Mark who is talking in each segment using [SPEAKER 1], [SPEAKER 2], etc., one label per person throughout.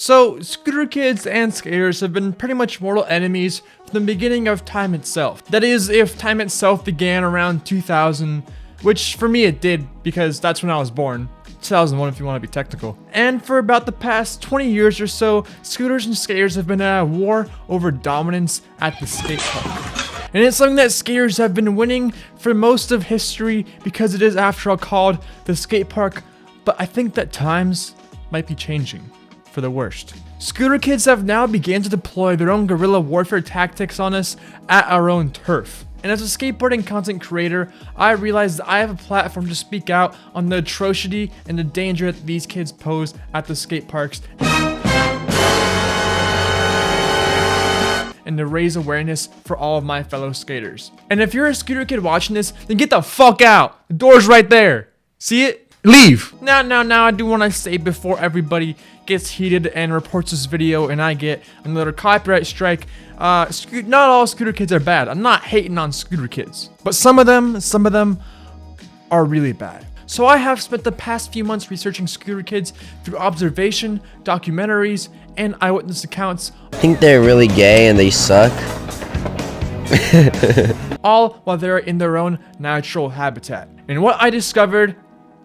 [SPEAKER 1] So, scooter kids and skaters have been pretty much mortal enemies from the beginning of time itself. That is, if time itself began around 2000, which for me it did because that's when I was born. 2001 if you want to be technical. And for about the past 20 years or so, scooters and skaters have been at a war over dominance at the skate park. And it's something that skaters have been winning for most of history because it is, after all, called the skate park. But I think that times might be changing for the worst. Scooter kids have now begun to deploy their own guerrilla warfare tactics on us at our own turf. And as a skateboarding content creator, I realized that I have a platform to speak out on the atrocity and the danger that these kids pose at the skate parks, and to raise awareness for all of my fellow skaters. And if you're a scooter kid watching this, then get the fuck out! The door's right there! See it? Leave! Now, I do want to say before everybody gets heated and reports this video and I get another copyright strike, not all scooter kids are bad. I'm not hating on scooter kids. But some of them are really bad. So I have spent the past few months researching scooter kids through observation, documentaries, and eyewitness accounts.
[SPEAKER 2] I think they're really gay and they suck.
[SPEAKER 1] All while they're in their own natural habitat. And what I discovered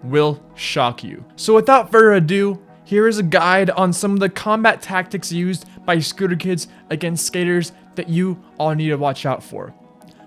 [SPEAKER 1] will shock you. So without further ado, here is a guide on some of the combat tactics used by scooter kids against skaters that you all need to watch out for.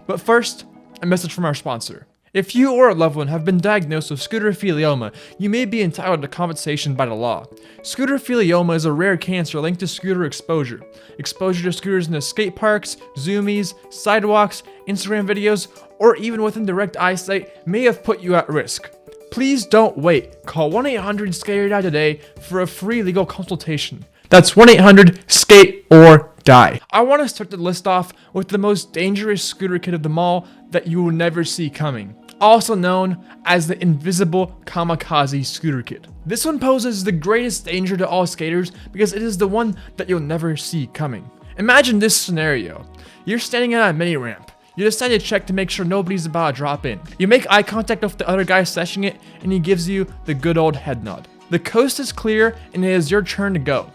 [SPEAKER 1] But first, a message from our sponsor. If you or a loved one have been diagnosed with scooterphilioma, you may be entitled to compensation by the law. Scooterphilioma is a rare cancer linked to scooter exposure. Exposure to scooters in the skate parks, zoomies, sidewalks, Instagram videos, or even within direct eyesight may have put you at risk. Please don't wait. Call 1-800-SKATE-OR-DIE today for a free legal consultation. That's 1-800-SKATE-OR-DIE. I want to start the list off with the most dangerous scooter kid of them all that you will never see coming. Also known as the invisible kamikaze scooter kid. This one poses the greatest danger to all skaters because it is the one that you'll never see coming. Imagine this scenario. You're standing at a mini ramp. You decide to check to make sure nobody's about to drop in. You make eye contact with the other guy seshing it, and he gives you the good old head nod. The coast is clear, and it is your turn to go.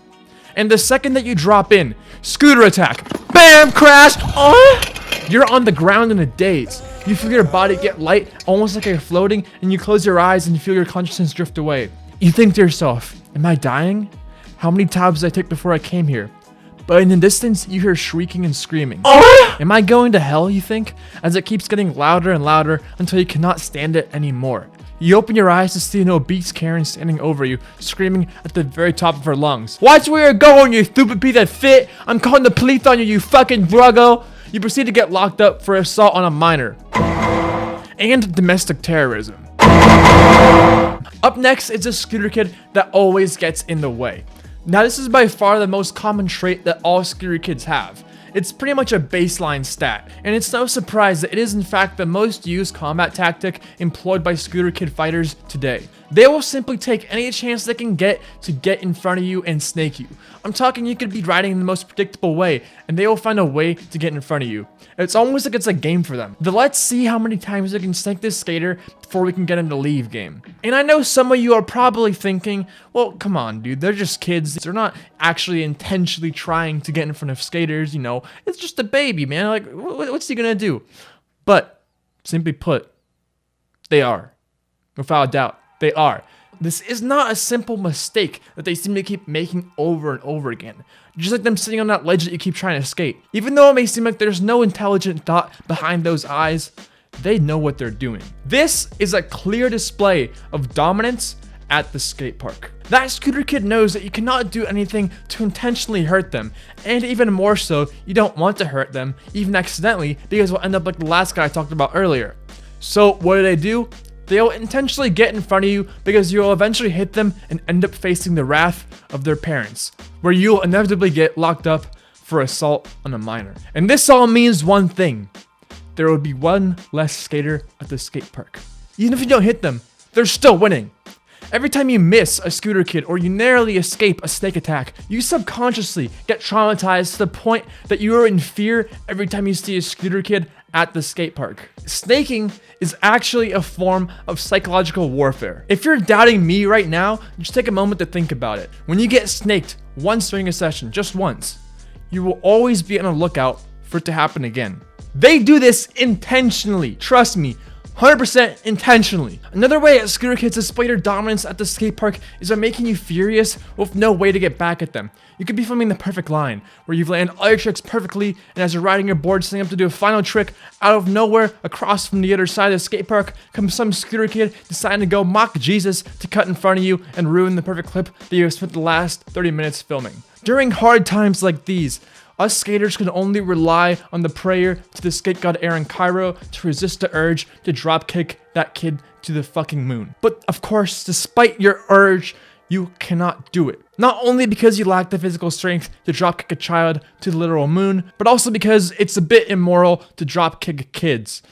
[SPEAKER 1] And the second that you drop in, scooter attack. Bam! Crash! Oh! You're on the ground in a daze. You feel your body get light, almost like you're floating, and you close your eyes and you feel your consciousness drift away. You think to yourself, am I dying? How many tabs did I take before I came here? But in the distance, you hear shrieking and screaming. Oh! Am I going to hell, you think? As it keeps getting louder and louder until you cannot stand it anymore. You open your eyes to see an obese Karen standing over you, screaming at the very top of her lungs. Watch where you're going, you stupid piece of shit! I'm calling the police on you, you fucking druggo! You proceed to get locked up for assault on a minor. And domestic terrorism. Up next is a scooter kid that always gets in the way. Now this is by far the most common trait that all scooter kids have. It's pretty much a baseline stat, and it's no surprise that it is in fact the most used combat tactic employed by scooter kid fighters today. They will simply take any chance they can get to get in front of you and snake you. I'm talking you could be riding in the most predictable way, and they will find a way to get in front of you. It's almost like it's a game for them. The let's see how many times they can snake this skater before we can get him to leave game. And I know some of you are probably thinking, well, come on, dude, they're just kids. They're not actually intentionally trying to get in front of skaters, you know. It's just a baby, man. Like, what's he gonna do? But, simply put, they are. Without a doubt, they are. This is not a simple mistake that they seem to keep making over and over again. Just like them sitting on that ledge that you keep trying to skate. Even though it may seem like there's no intelligent thought behind those eyes, they know what they're doing. This is a clear display of dominance at the skate park. That scooter kid knows that you cannot do anything to intentionally hurt them, and even more so, you don't want to hurt them, even accidentally, because we'll end up like the last guy I talked about earlier. So what do? They'll intentionally get in front of you because you'll eventually hit them and end up facing the wrath of their parents, where you'll inevitably get locked up for assault on a minor. And this all means one thing. There will be one less skater at the skate park. Even if you don't hit them, they're still winning. Every time you miss a scooter kid or you narrowly escape a snake attack, you subconsciously get traumatized to the point that you are in fear every time you see a scooter kid at the skate park. Snaking is actually a form of psychological warfare. If you're doubting me right now, just take a moment to think about it. When you get snaked once during a session, just once, you will always be on the lookout for it to happen again. They do this intentionally, trust me, 100% intentionally. Another way that scooter kids display their dominance at the skate park is by making you furious with no way to get back at them. You could be filming the perfect line, where you've landed all your tricks perfectly, and as you're riding your board setting up to do a final trick, out of nowhere, across from the other side of the skate park, comes some scooter kid deciding to go mock Jesus to cut in front of you and ruin the perfect clip that you have spent the last 30 minutes filming. During hard times like these, us skaters can only rely on the prayer to the skate god Aaron Cairo to resist the urge to dropkick that kid to the fucking moon. But of course, despite your urge, you cannot do it. Not only because you lack the physical strength to dropkick a child to the literal moon, but also because it's a bit immoral to dropkick kids.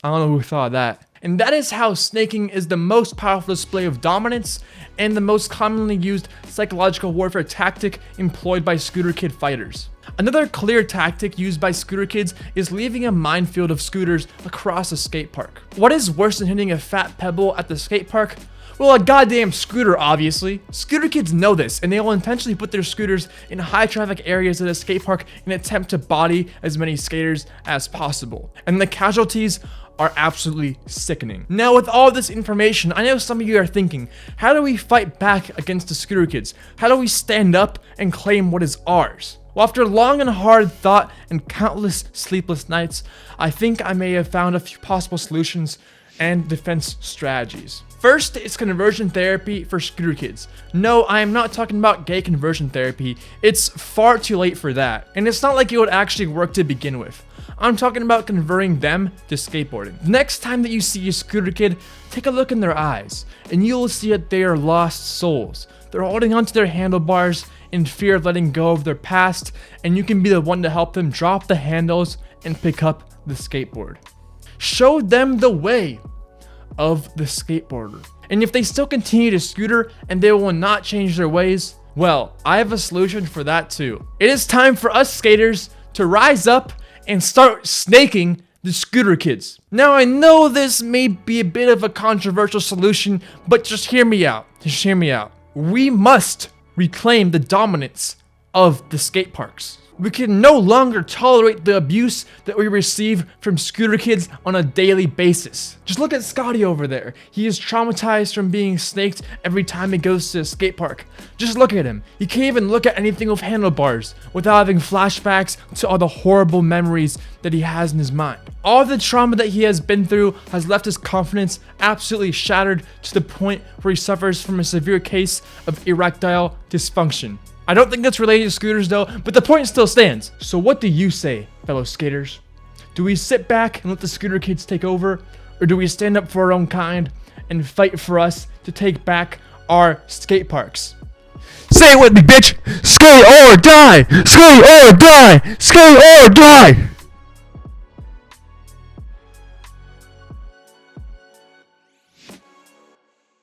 [SPEAKER 1] I don't know who thought of that. And that is how snaking is the most powerful display of dominance and the most commonly used psychological warfare tactic employed by scooter kid fighters. Another clear tactic used by scooter kids is leaving a minefield of scooters across a skate park. What is worse than hitting a fat pebble at the skate park? Well, a goddamn scooter, obviously. Scooter kids know this, and they will intentionally put their scooters in high traffic areas of the skate park in an attempt to body as many skaters as possible. And the casualties are absolutely sickening. Now, with all this information, I know some of you are thinking, how do we fight back against the scooter kids? How do we stand up and claim what is ours? Well, after long and hard thought and countless sleepless nights, I think I may have found a few possible solutions and defense strategies. First is conversion therapy for scooter kids. No, I am not talking about gay conversion therapy. It's far too late for that, and it's not like it would actually work to begin with. I'm talking about converting them to skateboarding. The next time that you see a scooter kid, take a look in their eyes, and you'll see that they are lost souls. They're holding onto their handlebars in fear of letting go of their past, and you can be the one to help them drop the handles and pick up the skateboard. Show them the way of the skateboarder. And if they still continue to scooter and they will not change their ways, well, I have a solution for that too. It is time for us skaters to rise up and start snaking the scooter kids. Now, I know this may be a bit of a controversial solution, but just hear me out. Just hear me out. We must reclaim the dominance of the skate parks. We can no longer tolerate the abuse that we receive from scooter kids on a daily basis. Just look at Scotty over there. He is traumatized from being snaked every time he goes to a skate park. Just look at him. He can't even look at anything with handlebars without having flashbacks to all the horrible memories that he has in his mind. All the trauma that he has been through has left his confidence absolutely shattered to the point where he suffers from a severe case of erectile dysfunction. I don't think that's related to scooters though, but the point still stands. So what do you say, fellow skaters? Do we sit back and let the scooter kids take over? Or do we stand up for our own kind and fight for us to take back our skate parks? Say it with me, bitch! Skate or die! Skate or die! Skate or die!